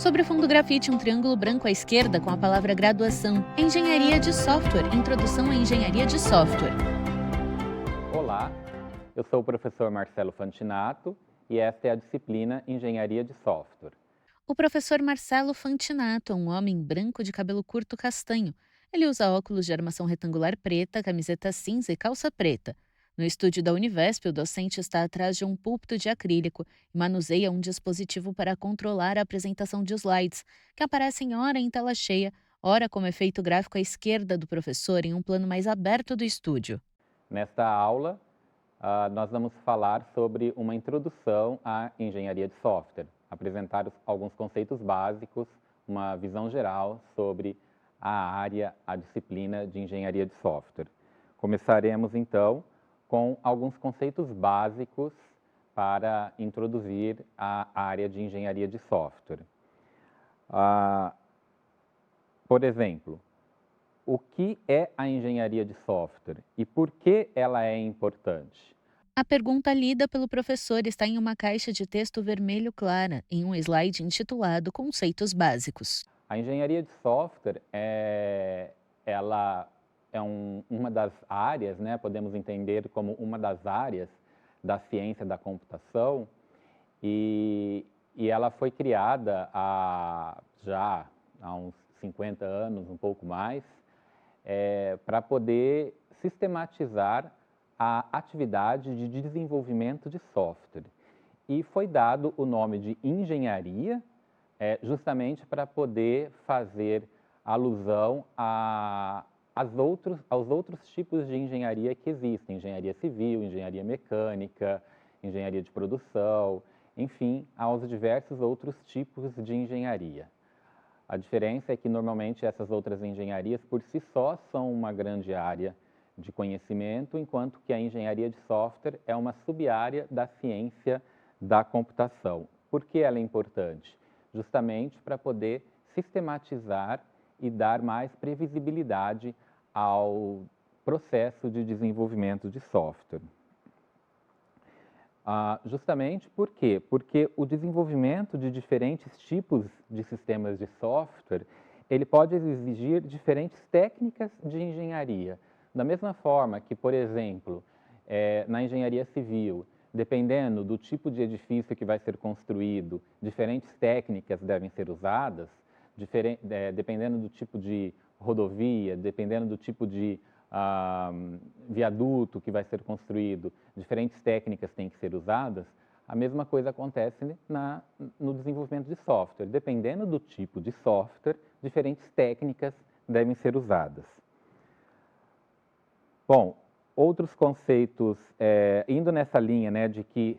Sobre o fundo grafite, um triângulo branco à esquerda com a palavra graduação. Engenharia de software. Introdução à engenharia de software. Olá, eu sou o professor Marcelo Fantinato e esta é a disciplina Engenharia de Software. O professor Marcelo Fantinato é um homem branco de cabelo curto castanho. Ele usa óculos de armação retangular preta, camiseta cinza e calça preta. No estúdio da Univesp, o docente está atrás de um púlpito de acrílico e manuseia um dispositivo para controlar a apresentação de slides, que aparecem ora em tela cheia, ora como efeito gráfico à esquerda do professor em um plano mais aberto do estúdio. Nesta aula, nós vamos falar sobre uma introdução à engenharia de software, apresentar alguns conceitos básicos, uma visão geral sobre a área, a disciplina de engenharia de software. Começaremos então com alguns conceitos básicos para introduzir a área de engenharia de software. Por exemplo, o que é a engenharia de software e por que ela é importante? A pergunta lida pelo professor está em uma caixa de texto vermelho clara, em um slide intitulado Conceitos Básicos. A engenharia de software ela é uma das áreas, né, podemos entender como uma das áreas da ciência da computação e ela foi criada já há uns 50 anos, um pouco mais, para poder sistematizar a atividade de desenvolvimento de software. E foi dado o nome de engenharia, justamente para poder fazer alusão aos outros tipos de engenharia que existem, engenharia civil, engenharia mecânica, engenharia de produção, enfim, aos diversos outros tipos de engenharia. A diferença é que, normalmente, essas outras engenharias, por si só, são uma grande área de conhecimento, enquanto que a engenharia de software é uma sub-área da ciência da computação. Por que ela é importante? Justamente para poder sistematizar e dar mais previsibilidade ao processo de desenvolvimento de software. Justamente por quê? Porque o desenvolvimento de diferentes tipos de sistemas de software, ele pode exigir diferentes técnicas de engenharia. Da mesma forma que, por exemplo, na engenharia civil, dependendo do tipo de edifício que vai ser construído, diferentes técnicas devem ser usadas, dependendo do tipo de rodovia, dependendo do tipo de viaduto que vai ser construído, diferentes técnicas têm que ser usadas, a mesma coisa acontece no desenvolvimento de software. Dependendo do tipo de software, diferentes técnicas devem ser usadas. Bom, outros conceitos, indo nessa linha, né, de que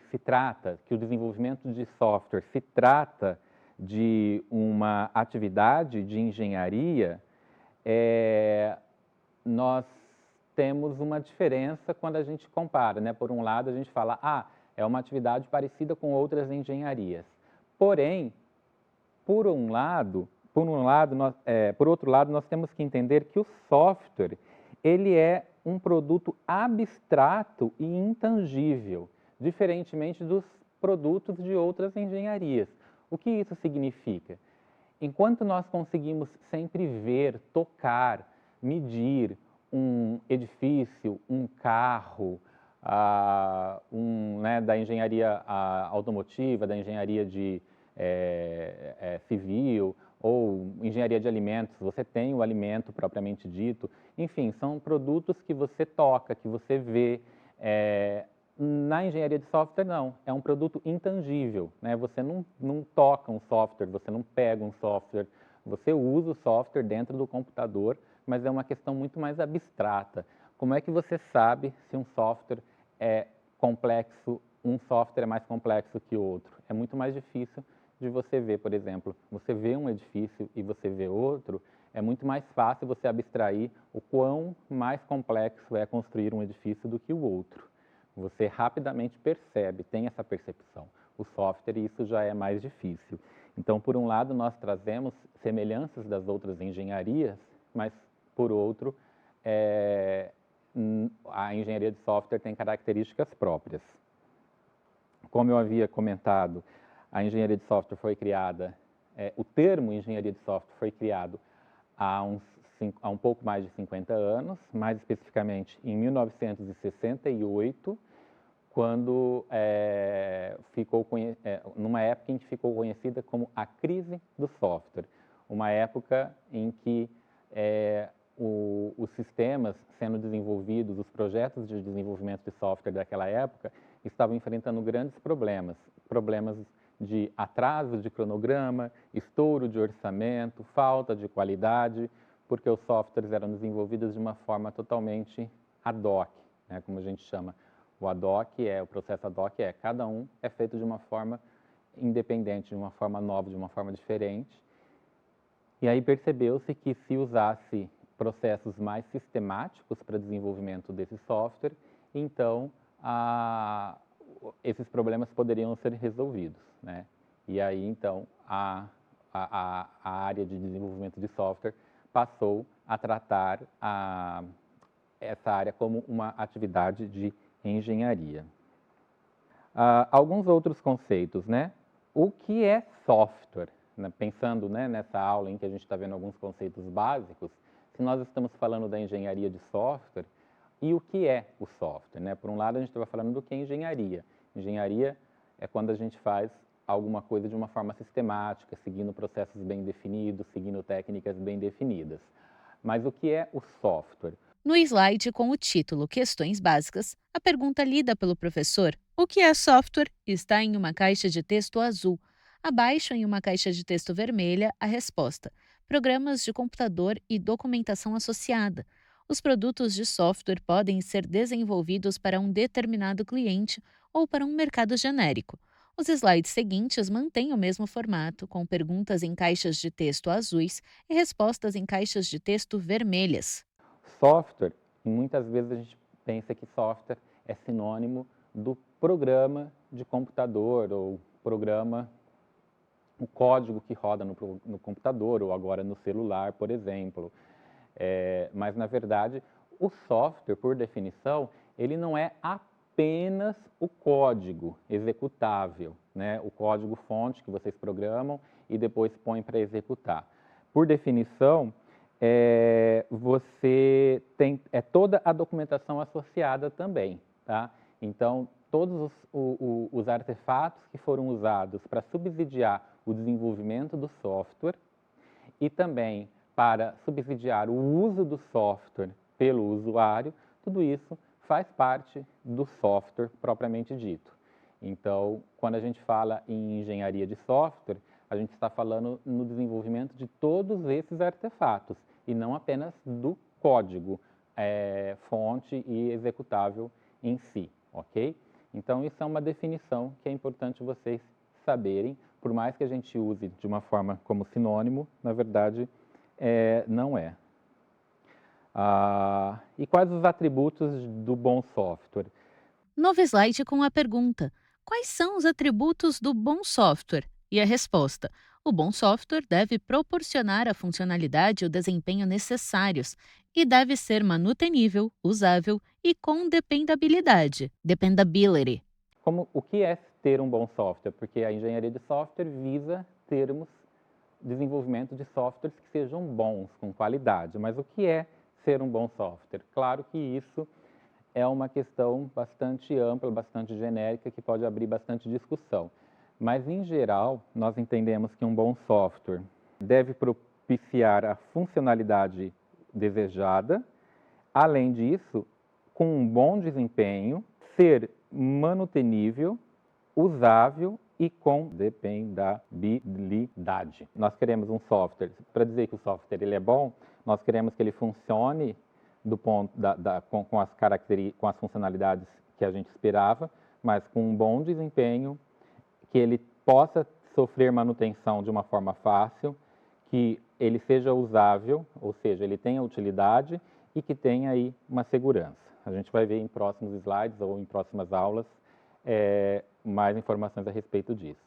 o desenvolvimento de software se trata de uma atividade de engenharia, nós temos uma diferença quando a gente compara, né? Por um lado, a gente fala, é uma atividade parecida com outras engenharias. Porém, por outro lado, nós temos que entender que o software, ele é um produto abstrato e intangível, diferentemente dos produtos de outras engenharias. O que isso significa? Enquanto nós conseguimos sempre ver, tocar, medir um edifício, um carro, da engenharia automotiva, da engenharia civil ou engenharia de alimentos, você tem o alimento propriamente dito. Enfim, são produtos que você toca, que você vê. Na engenharia de software, não. É um produto intangível, né? Você não toca um software, você não pega um software, você usa o software dentro do computador, mas é uma questão muito mais abstrata. Como é que você sabe se um software é complexo, um software é mais complexo que o outro? É muito mais difícil de você ver, por exemplo, você vê um edifício e você vê outro, é muito mais fácil você abstrair o quão mais complexo é construir um edifício do que o outro. Você rapidamente percebe, tem essa percepção. O software, isso já é mais difícil. Então, por um lado, nós trazemos semelhanças das outras engenharias, mas, por outro, a engenharia de software tem características próprias. Como eu havia comentado, a engenharia de software foi criada o termo engenharia de software foi criado há um pouco mais de 50 anos, mais especificamente em 1968, quando numa época em que ficou conhecida como a crise do software, uma época em que os sistemas sendo desenvolvidos, os projetos de desenvolvimento de software daquela época estavam enfrentando grandes problemas, problemas de atraso de cronograma, estouro de orçamento, falta de qualidade, porque os softwares eram desenvolvidos de uma forma totalmente ad hoc, né, como a gente chama. O processo ad hoc cada um é feito de uma forma independente, de uma forma nova, de uma forma diferente. E aí percebeu-se que se usasse processos mais sistemáticos para desenvolvimento desse software, então esses problemas poderiam ser resolvidos, né? E aí então a área de desenvolvimento de software passou a tratar essa área como uma atividade de engenharia. Alguns outros conceitos, né? O que é software? Pensando, né, nessa aula em que a gente está vendo alguns conceitos básicos, se nós estamos falando da engenharia de software, e o que é o software? Né? Por um lado, a gente estava falando do que é engenharia. Engenharia é quando a gente faz alguma coisa de uma forma sistemática, seguindo processos bem definidos, seguindo técnicas bem definidas. Mas o que é o software? No slide com o título Questões Básicas, a pergunta lida pelo professor, o que é software, está em uma caixa de texto azul. Abaixo, em uma caixa de texto vermelha, a resposta: programas de computador e documentação associada. Os produtos de software podem ser desenvolvidos para um determinado cliente ou para um mercado genérico. Os slides seguintes mantêm o mesmo formato, com perguntas em caixas de texto azuis e respostas em caixas de texto vermelhas. Software, muitas vezes a gente pensa que software é sinônimo do programa de computador ou o código que roda no computador ou agora no celular, por exemplo. Mas, na verdade, o software, por definição, ele não é apenas o código executável, né? O código-fonte que vocês programam e depois põem para executar. Por definição, você tem toda a documentação associada também, tá? Então, todos os artefatos que foram usados para subsidiar o desenvolvimento do software e também para subsidiar o uso do software pelo usuário, tudo isso faz parte do software propriamente dito. Então, quando a gente fala em engenharia de software, a gente está falando no desenvolvimento de todos esses artefatos e não apenas do código fonte e executável em si, ok? Então, isso é uma definição que é importante vocês saberem, por mais que a gente use de uma forma como sinônimo, na verdade, não é. E quais os atributos do bom software? Novo slide com a pergunta: quais são os atributos do bom software? E a resposta: o bom software deve proporcionar a funcionalidade e o desempenho necessários e deve ser manutenível, usável e com dependabilidade. Dependability. O que é ter um bom software? Porque a engenharia de software visa termos desenvolvimento de softwares que sejam bons, com qualidade. Mas o que é ser um bom software? Claro que isso é uma questão bastante ampla, bastante genérica, que pode abrir bastante discussão. Mas, em geral, nós entendemos que um bom software deve propiciar a funcionalidade desejada, além disso, com um bom desempenho, ser manutenível, usável e com dependabilidade. Nós queremos um software, para dizer que o software ele é bom, nós queremos que ele funcione com as funcionalidades que a gente esperava, mas com um bom desempenho, que ele possa sofrer manutenção de uma forma fácil, que ele seja usável, ou seja, ele tenha utilidade e que tenha aí uma segurança. A gente vai ver em próximos slides ou em próximas aulas mais informações a respeito disso.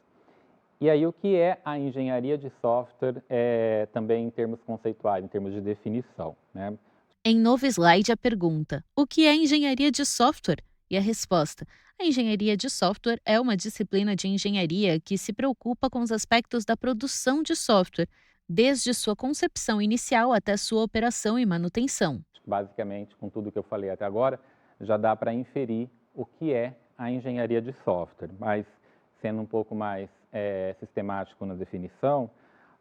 E aí, o que é a engenharia de software também em termos conceituais, em termos de definição, né? Em novo slide, a pergunta: o que é engenharia de software? E a resposta: A engenharia de software é uma disciplina de engenharia que se preocupa com os aspectos da produção de software, desde sua concepção inicial até sua operação e manutenção. Basicamente, com tudo que eu falei até agora, já dá para inferir o que é a engenharia de software, mas sendo um pouco mais sistemático na definição,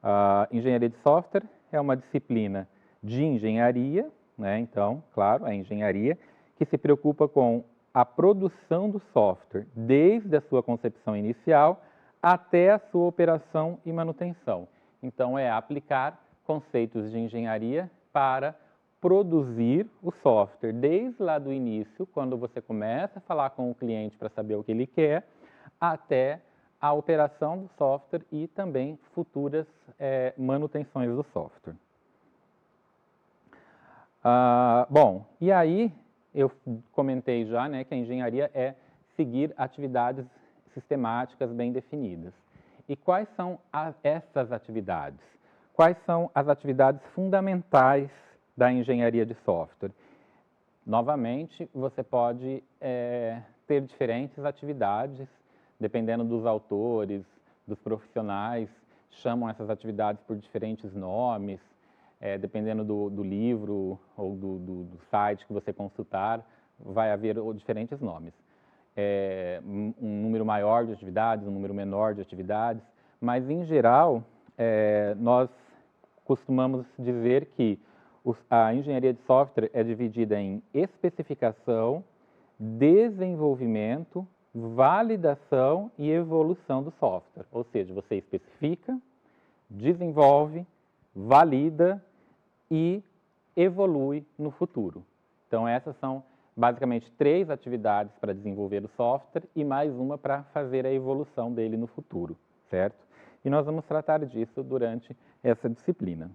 a engenharia de software é uma disciplina de engenharia, né? Então, claro, a engenharia que se preocupa com a produção do software, desde a sua concepção inicial até a sua operação e manutenção. Então, é aplicar conceitos de engenharia para produzir o software, desde lá do início, quando você começa a falar com o cliente para saber o que ele quer, até a operação do software e também futuras manutenções do software. Bom, e aí eu comentei já, né, que a engenharia é seguir atividades sistemáticas bem definidas. E quais são essas atividades? Quais são as atividades fundamentais da engenharia de software? Novamente, você pode ter diferentes atividades, dependendo dos autores, dos profissionais, chamam essas atividades por diferentes nomes, dependendo do livro ou do site que você consultar, vai haver diferentes nomes. Um número maior de atividades, um número menor de atividades, mas em geral, nós costumamos dizer que a engenharia de software é dividida em especificação, desenvolvimento, validação e evolução do software. Ou seja, você especifica, desenvolve, valida e evolui no futuro. Então, essas são basicamente 3 atividades para desenvolver o software e mais uma para fazer a evolução dele no futuro, certo? E nós vamos tratar disso durante essa disciplina.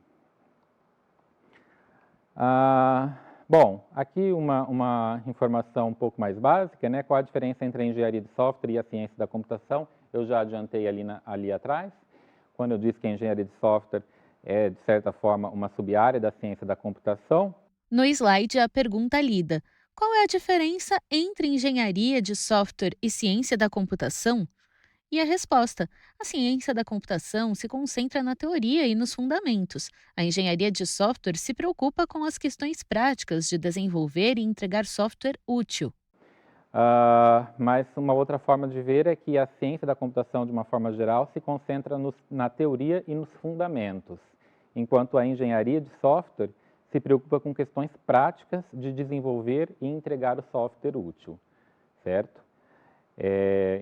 Bom, aqui uma informação um pouco mais básica, né? Qual a diferença entre a engenharia de software e a ciência da computação? Eu já adiantei ali atrás, quando eu disse que a engenharia de software é, de certa forma, uma sub-área da ciência da computação. No slide, a pergunta lida: qual é a diferença entre engenharia de software e ciência da computação? E a resposta: a ciência da computação se concentra na teoria e nos fundamentos. A engenharia de software se preocupa com as questões práticas de desenvolver e entregar software útil. Mas uma outra forma de ver é que a ciência da computação, de uma forma geral, se concentra na teoria e nos fundamentos, enquanto a engenharia de software se preocupa com questões práticas de desenvolver e entregar o software útil, certo?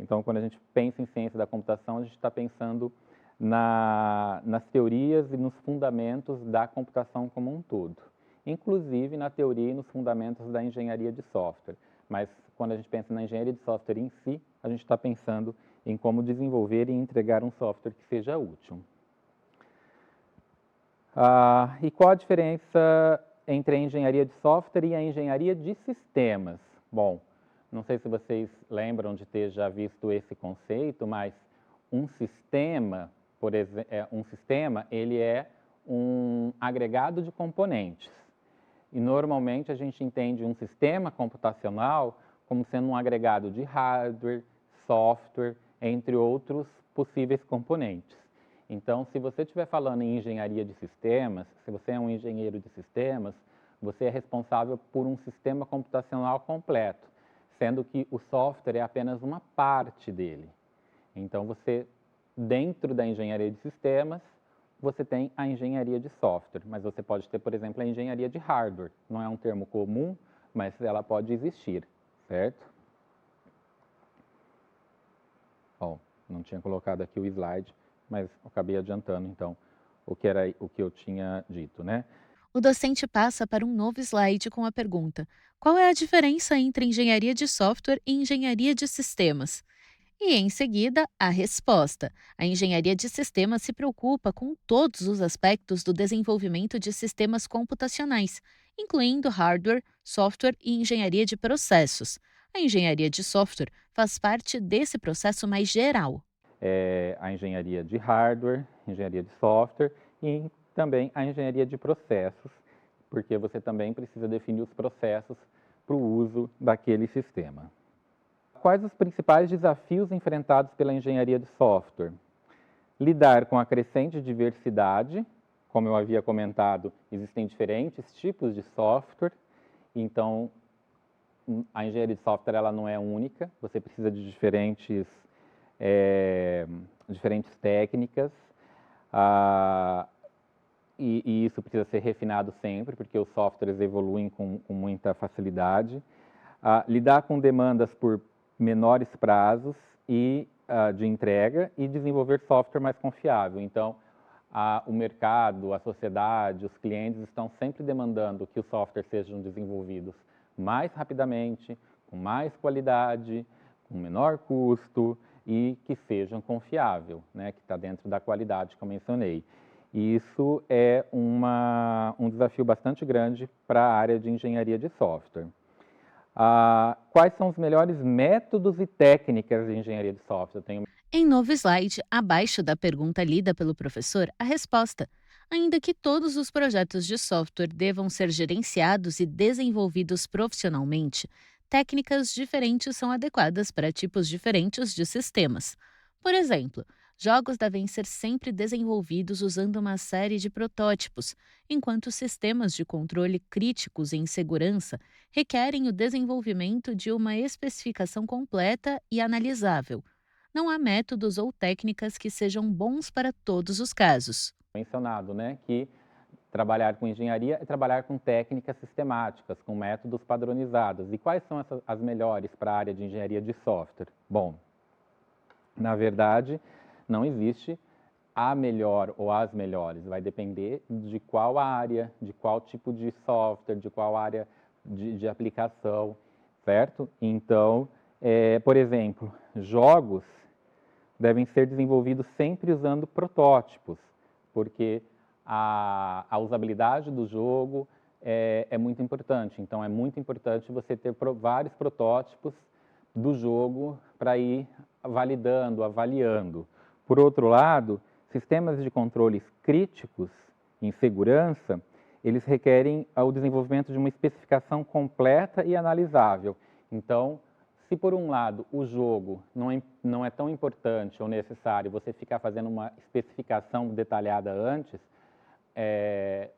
Então, quando a gente pensa em ciência da computação, a gente está pensando nas teorias e nos fundamentos da computação como um todo, inclusive na teoria e nos fundamentos da engenharia de software. Mas quando a gente pensa na engenharia de software em si, a gente está pensando em como desenvolver e entregar um software que seja útil. E qual a diferença entre a engenharia de software e a engenharia de sistemas? Bom, não sei se vocês lembram de ter já visto esse conceito, mas um sistema, por exemplo, ele é um agregado de componentes. E normalmente a gente entende um sistema computacional como sendo um agregado de hardware, software, entre outros possíveis componentes. Então, se você estiver falando em engenharia de sistemas, se você é um engenheiro de sistemas, você é responsável por um sistema computacional completo, sendo que o software é apenas uma parte dele. Então, você, dentro da engenharia de sistemas, você tem a engenharia de software, mas você pode ter, por exemplo, a engenharia de hardware. Não é um termo comum, mas ela pode existir, certo? Bom, não tinha colocado aqui o slide, mas acabei adiantando, então, o que eu tinha dito, né? O docente passa para um novo slide com a pergunta: qual é a diferença entre engenharia de software e engenharia de sistemas? E em seguida, a resposta. A engenharia de sistemas se preocupa com todos os aspectos do desenvolvimento de sistemas computacionais, incluindo hardware, software e engenharia de processos. A engenharia de software faz parte desse processo mais geral. A engenharia de hardware, engenharia de software e também a engenharia de processos, porque você também precisa definir os processos para o uso daquele sistema. Quais os principais desafios enfrentados pela engenharia de software? Lidar com a crescente diversidade, como eu havia comentado, existem diferentes tipos de software, então a engenharia de software ela não é única, você precisa de diferentes técnicas, ah, e isso precisa ser refinado sempre, porque os softwares evoluem com muita facilidade. Lidar com demandas por menores prazos e de entrega e desenvolver software mais confiável. Então, o mercado, a sociedade, os clientes estão sempre demandando que os softwares sejam desenvolvidos mais rapidamente, com mais qualidade, com menor custo e que sejam confiáveis, né, que está dentro da qualidade que eu mencionei. E isso é um desafio bastante grande para a área de engenharia de software. Quais são os melhores métodos e técnicas de engenharia de software? Em novo slide, abaixo da pergunta lida pelo professor, a resposta. Ainda que todos os projetos de software devam ser gerenciados e desenvolvidos profissionalmente, técnicas diferentes são adequadas para tipos diferentes de sistemas. Por exemplo, jogos devem ser sempre desenvolvidos usando uma série de protótipos, enquanto sistemas de controle críticos em segurança requerem o desenvolvimento de uma especificação completa e analisável. Não há métodos ou técnicas que sejam bons para todos os casos. Mencionado, né, que trabalhar com engenharia é trabalhar com técnicas sistemáticas, com métodos padronizados. E quais são as melhores para a área de engenharia de software? Bom, na verdade, não existe a melhor ou as melhores. Vai depender de qual área, de qual tipo de software, de qual área de aplicação, certo? Então, por exemplo, jogos devem ser desenvolvidos sempre usando protótipos, porque a usabilidade do jogo é muito importante. Então, é muito importante você ter vários protótipos do jogo para ir validando, avaliando. Por outro lado, sistemas de controles críticos em segurança, eles requerem o desenvolvimento de uma especificação completa e analisável. Então, se por um lado o jogo não é tão importante ou necessário você ficar fazendo uma especificação detalhada antes, é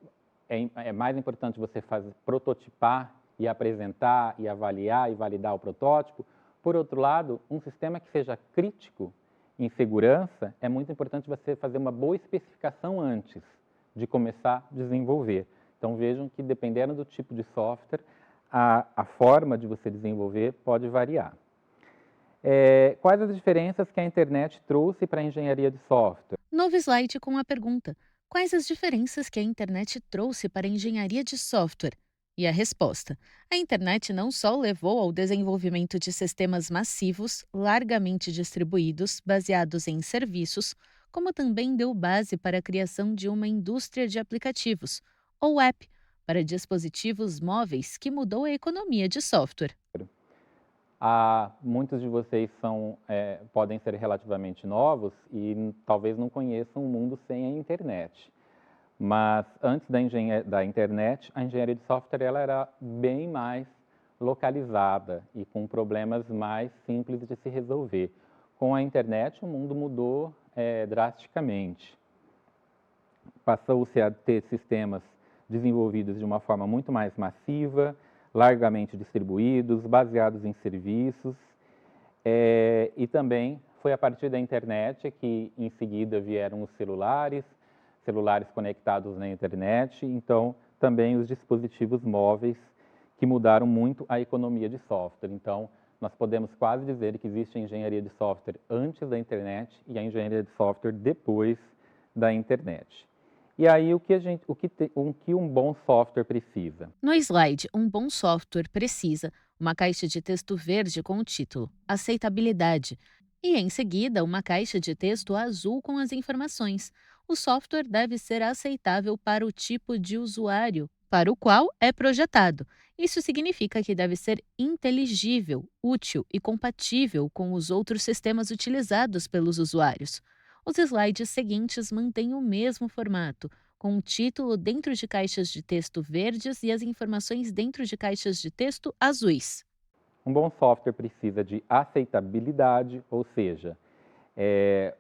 mais importante você prototipar e apresentar e avaliar e validar o protótipo. Por outro lado, um sistema que seja crítico em segurança, é muito importante você fazer uma boa especificação antes de começar a desenvolver. Então vejam que dependendo do tipo de software, a forma de você desenvolver pode variar. Quais as diferenças que a internet trouxe para a engenharia de software? Novo slide com a pergunta: quais as diferenças que a internet trouxe para a engenharia de software? E a resposta: a internet não só levou ao desenvolvimento de sistemas massivos, largamente distribuídos, baseados em serviços, como também deu base para a criação de uma indústria de aplicativos, ou app, para dispositivos móveis que mudou a economia de software. Muitos de vocês podem ser relativamente novos e talvez não conheçam o mundo sem a internet. Mas antes da internet, a engenharia de software ela era bem mais localizada e com problemas mais simples de se resolver. Com a internet, o mundo mudou drasticamente. Passou-se a ter sistemas desenvolvidos de uma forma muito mais massiva, largamente distribuídos, baseados em serviços, e também foi a partir da internet que em seguida vieram os celulares conectados na internet, então também os dispositivos móveis que mudaram muito a economia de software. Então, nós podemos quase dizer que existe a engenharia de software antes da internet e a engenharia de software depois da internet. E aí, o que um bom software precisa? No slide, um bom software precisa uma caixa de texto verde com o título Aceitabilidade e, em seguida, uma caixa de texto azul com as informações. O software deve ser aceitável para o tipo de usuário para o qual é projetado. Isso significa que deve ser inteligível, útil e compatível com os outros sistemas utilizados pelos usuários. Os slides seguintes mantêm o mesmo formato, com o título dentro de caixas de texto verdes e as informações dentro de caixas de texto azuis. Um bom software precisa de aceitabilidade, ou seja,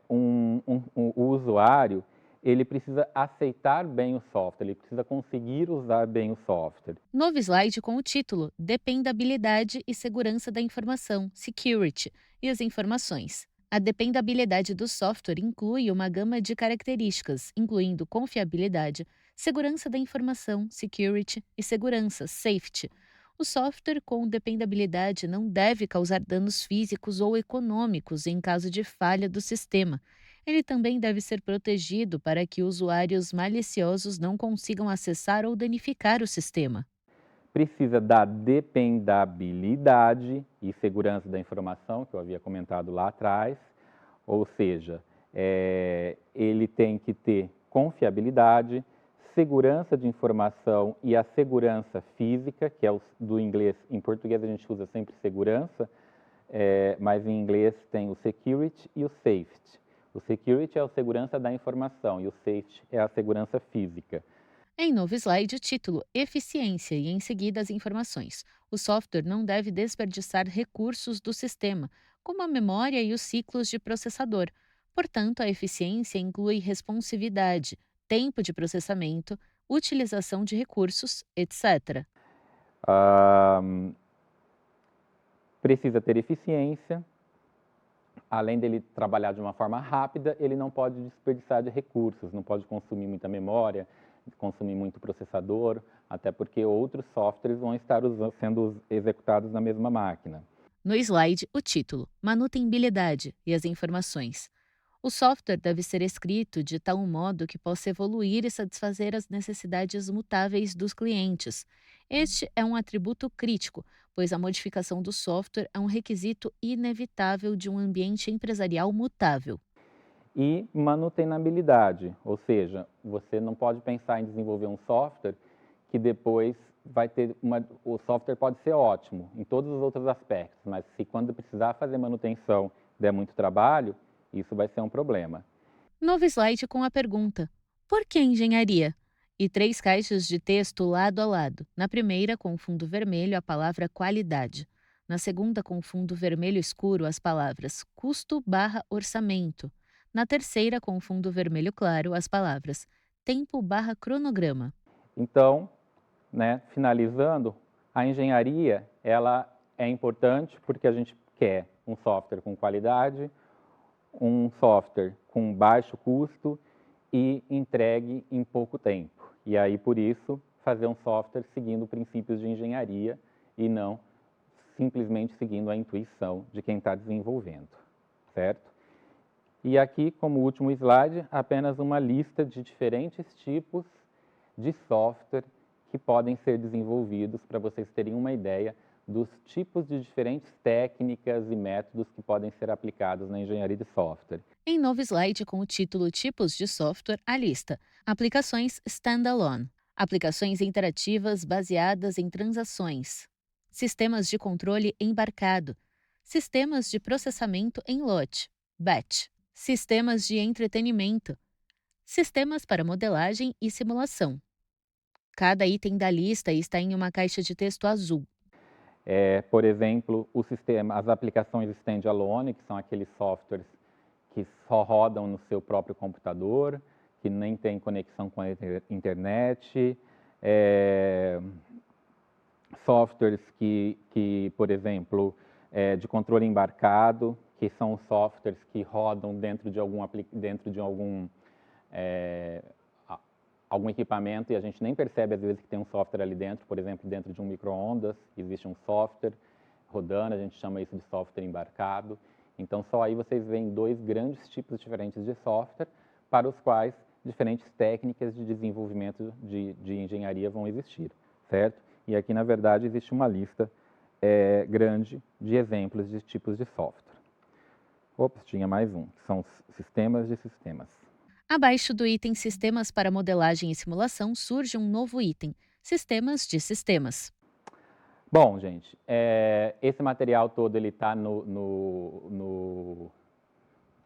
o usuário ele precisa aceitar bem o software, ele precisa conseguir usar bem o software. Novo slide com o título Dependabilidade e Segurança da Informação, Security, e as informações. A dependabilidade do software inclui uma gama de características, incluindo confiabilidade, segurança da informação, security, e segurança, safety. O software com dependabilidade não deve causar danos físicos ou econômicos em caso de falha do sistema. Ele também deve ser protegido para que usuários maliciosos não consigam acessar ou danificar o sistema. Precisa da dependabilidade e segurança da informação, que eu havia comentado lá atrás, ou seja, ele tem que ter confiabilidade, segurança de informação e a segurança física, que é do inglês. Em português a gente usa sempre segurança, mas em inglês tem o security e o safety. O security é a segurança da informação e o safety é a segurança física. Em novo slide, o título Eficiência e em seguida as informações. O software não deve desperdiçar recursos do sistema, como a memória e os ciclos de processador. Portanto, a eficiência inclui responsividade, tempo de processamento, utilização de recursos, etc. Ah, precisa ter eficiência, além dele trabalhar de uma forma rápida, ele não pode desperdiçar de recursos, não pode consumir muita memória, consumir muito processador, até porque outros softwares vão estar sendo executados na mesma máquina. No slide, o título Manutenibilidade e as informações. O software deve ser escrito de tal modo que possa evoluir e satisfazer as necessidades mutáveis dos clientes. Este é um atributo crítico, pois a modificação do software é um requisito inevitável de um ambiente empresarial mutável. E manutenabilidade, ou seja, você não pode pensar em desenvolver um software que depois o software pode ser ótimo em todos os outros aspectos, mas se quando precisar fazer manutenção der muito trabalho, isso vai ser um problema. Novo slide com a pergunta: Por que engenharia? E três caixas de texto lado a lado. Na primeira, com fundo vermelho, a palavra qualidade. Na segunda, com fundo vermelho escuro, as palavras custo/orçamento. Na terceira, com fundo vermelho claro, as palavras tempo/cronograma. Então, né, finalizando, a engenharia ela é importante porque a gente quer um software com qualidade, um software com baixo custo e entregue em pouco tempo. E aí, por isso, fazer um software seguindo princípios de engenharia e não simplesmente seguindo a intuição de quem está desenvolvendo, certo? E aqui, como último slide, apenas uma lista de diferentes tipos de software que podem ser desenvolvidos para vocês terem uma ideia dos tipos de diferentes técnicas e métodos que podem ser aplicados na engenharia de software. Em novo slide com o título Tipos de software, a lista: aplicações standalone, aplicações interativas baseadas em transações, sistemas de controle embarcado, sistemas de processamento em lote, batch, sistemas de entretenimento, sistemas para modelagem e simulação. Cada item da lista está em uma caixa de texto azul. Por exemplo, as aplicações standalone, que são aqueles softwares que só rodam no seu próprio computador, que nem tem conexão com a internet, softwares por exemplo, de controle embarcado, que são softwares que rodam dentro de algum equipamento e a gente nem percebe às vezes que tem um software ali dentro, por exemplo, dentro de um micro-ondas existe um software rodando, a gente chama isso de software embarcado. Então, só aí vocês veem dois grandes tipos diferentes de software para os quais diferentes técnicas de desenvolvimento de engenharia vão existir, certo? E aqui, na verdade, existe uma lista grande de exemplos de tipos de software. Ops, tinha mais um, que são sistemas de sistemas. Abaixo do item Sistemas para modelagem e simulação surge um novo item: Sistemas de sistemas. Bom, gente, esse material todo ele está no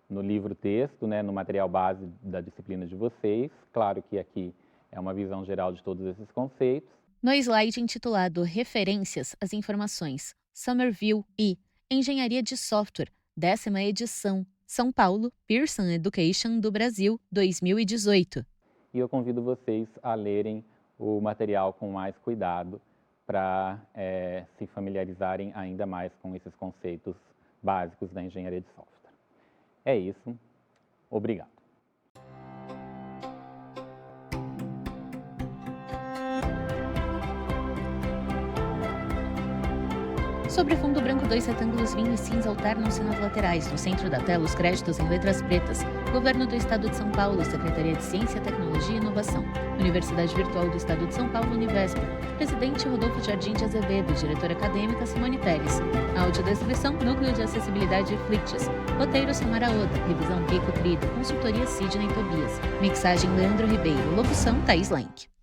livro texto, né, no material base da disciplina de vocês. Claro que aqui é uma visão geral de todos esses conceitos. No slide intitulado Referências, as informações. Somerville e Engenharia de Software, 10ª edição, São Paulo, Pearson Education do Brasil, 2018. E eu convido vocês a lerem o material com mais cuidado para se familiarizarem ainda mais com esses conceitos básicos da engenharia de software. É isso. Obrigado. Sobre fundo branco, 2 retângulos vinho e cinza alternam-se nas laterais. No centro da tela, os créditos em letras pretas. Governo do Estado de São Paulo, Secretaria de Ciência, Tecnologia e Inovação. Universidade Virtual do Estado de São Paulo, Univesp. Presidente Rodolfo Jardim de Azevedo, diretora acadêmica Simone Pérez. Audiodescrição, Núcleo de Acessibilidade Flicts. Roteiro Samara Oda, revisão Rico Trido, consultoria Sidney Tobias. Mixagem Leandro Ribeiro, locução Thaís Lenk.